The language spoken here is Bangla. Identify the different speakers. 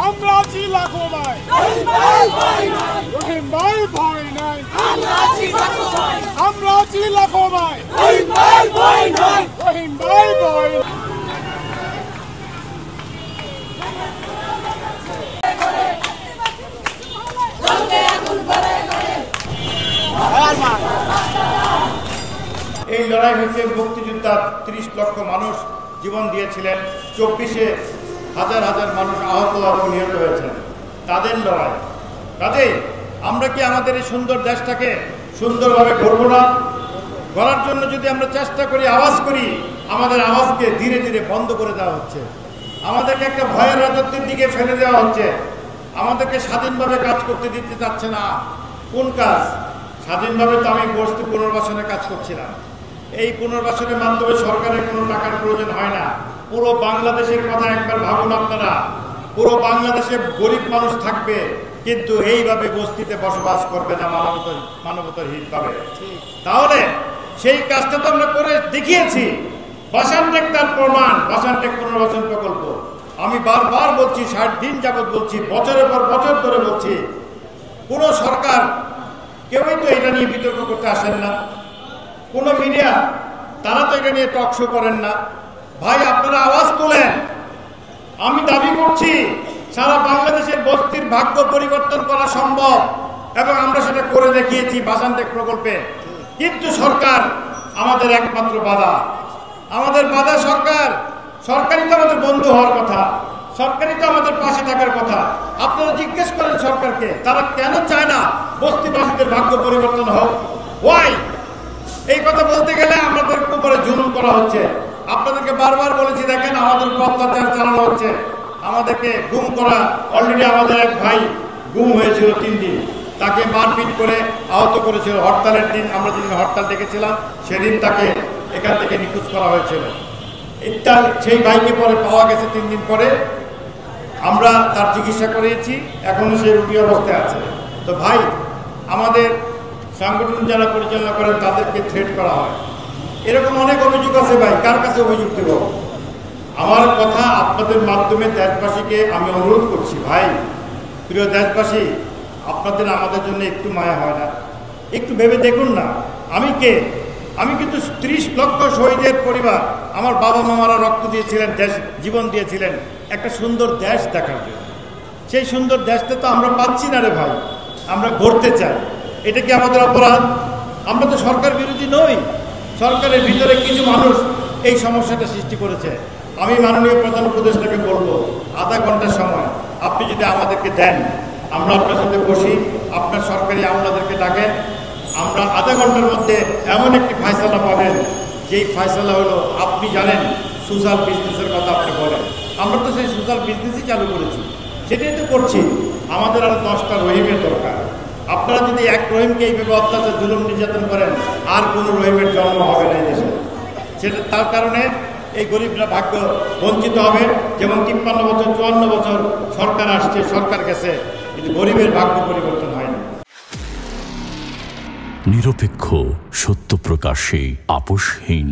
Speaker 1: আমরা আছি লাখো ভাই, রহিম ভাই ভয় নাই। আমরা আছি লাখো ভাই, রহিম ভাই ভয় নাই।
Speaker 2: এই লড়াই হয়েছে মুক্তিযোদ্ধা ৩০ লক্ষ মানুষ জীবন দিয়েছিলেন, ২৪-এ হাজার হাজার মানুষ আহত এবং নিহত হয়েছেন, তাদের লড়াই। কাজেই আমরা কি আমাদের এই সুন্দর দেশটাকে সুন্দরভাবে গড়ব না? গড়ার জন্য যদি আমরা চেষ্টা করি, আওয়াজ করি, আমাদের আওয়াজকে ধীরে ধীরে বন্ধ করে দেওয়া হচ্ছে, আমাদেরকে একটা ভয়ের রাজত্বের দিকে ফেলে দেওয়া হচ্ছে, আমাদেরকে স্বাধীনভাবে কাজ করতে দিতে চাচ্ছে না। কোন কাজ? স্বাধীনভাবে তো আমি বস্তি পুনর্বাসনের কাজ করছিলাম। এই পুনর্বাসনের মাধ্যমে সরকারের কোনো টাকার প্রয়োজন হয় না। পুরো বাংলাদেশের কথা একবার ভাবুন আপনারা, পুরো বাংলাদেশে গরিব মানুষ থাকবে, কিন্তু এইভাবে বস্তিতে বসবাস করবে না মানবতারহীনভাবে। তাহলে সেই কাজটা তো আমরা করে দেখিয়েছি। বাসানটেক তার প্রমাণ, বাসানটেক পুনর্বাসন প্রকল্প। আমি বারবার বলছি, ৬০ দিন যাবৎ বলছি, বছরের পর বছর ধরে বলছি, কোনো সরকার কেউই তো এটা নিয়ে বিতর্ক করতে আসেন না। কোনো মিডিয়া তারা তো এটা নিয়ে টক শো করেন না। ভাই, আপনারা আওয়াজ তোলেন। আমি দাবি করছি সারা বাংলাদেশের বস্তির ভাগ্য পরিবর্তন করা সম্ভব, এবং আমরা সেটা করে দেখিয়েছি বাসানটেক প্রকল্পে। কিন্তু সরকার আমাদের একমাত্র বাধা, আমাদের বাধা সরকার। সরকারই তো আমাদের বন্ধু হওয়ার কথা, সরকারই তো আমাদের পাশে থাকার কথা। আপনারা জিজ্ঞেস করেন সরকারকে, তারা কেন চায় না বস্তিবাসীদের ভাগ্য পরিবর্তন হোক? ওয়াই? এই কথা বলতে গেলে আমাদের উপরে জুলুম করা হচ্ছে। আপনাদেরকে বারবার বলেছি, দেখেন আমাদের উপর অত্যাচার চালানো হচ্ছে, আমাদেরকে গুম করা। অলরেডি আমাদের এক ভাই গুম হয়েছিল ৩ দিন, তাকে মারপিট করে আহত করেছিল। হরতালের দিন, আমরা যেদিন হরতাল ডেকেছিলাম সেদিন তাকে এখান থেকে নিখোঁজ করা হয়েছিল। সেই ভাইকে পরে পাওয়া গেছে ৩ দিন পরে। আমরা তার চিকিৎসা করিয়েছি, এখনো সে রোগী অবস্থায় আছে। তো ভাই, আমাদের সংগঠন যারা পরিচালনা করেন তাদেরকে থ্রেট করা হয়, এরকম অনেক অভিযোগ আছে। ভাই, কার কাছে অভিযোগ দেব? আমার কথা আপনাদের মাধ্যমে দেশবাসীকে আমি অনুরোধ করছি, ভাই, প্রিয় দেশবাসী, আপনাদের আমাদের জন্য একটু মায়া হয় না? একটু ভেবে দেখুন না, আমি কে? আমি কিন্তু ৩০ লক্ষ শহীদের পরিবার। আমার বাবা মামারা রক্ত দিয়েছিলেন, দেশ জীবন দিয়েছিলেন একটা সুন্দর দেশ দেখার জন্য। সেই সুন্দর দেশটা তো আমরা পাচ্ছি না রে ভাই। আমরা গড়তে চাই, এটা কি আমাদের অপরাধ? আমরা তো সরকার বিরোধী নই। সরকারের ভিতরে কিছু মানুষ এই সমস্যাটা সৃষ্টি করেছে। আমি মাননীয় প্রধান উপদেষ্টাকে বলবো, আধা ঘন্টার সময় আপনি যদি আমাদেরকে দেন, আমরা আপনার সাথে বসি, আপনার সরকারি আমলাদেরকে ডাকেন, আমরা আধা ঘন্টার মধ্যে এমন একটি ফয়সালা পাবেন, যেই ফয়সালা হলো, আপনি জানেন সোশ্যাল বিজনেসের কথা আপনি বলেন, আমরা তো সেই সোশ্যাল বিজনেসই চালু করেছি, সেটাই তো করছি। আমাদের আরও 10টা রহিমের দরকার। আপনারা যদি এক রহিমকে এইভাবে অত্যাচার জুলুম নির্যাতন করেন, আর কোনো রহিমের জন্ম হবে না এই দেশে। সেটা তার কারণে এই গরিবরা ভাগ্য বঞ্চিত হবে। যেমন 53 বছর 54 বছর সরকার আসছে, সরকার গেছে, কিন্তু গরিবের ভাগ্য পরিবর্তন হয়নি।
Speaker 3: নিরপেক্ষ, সত্য প্রকাশে আপোষহীন।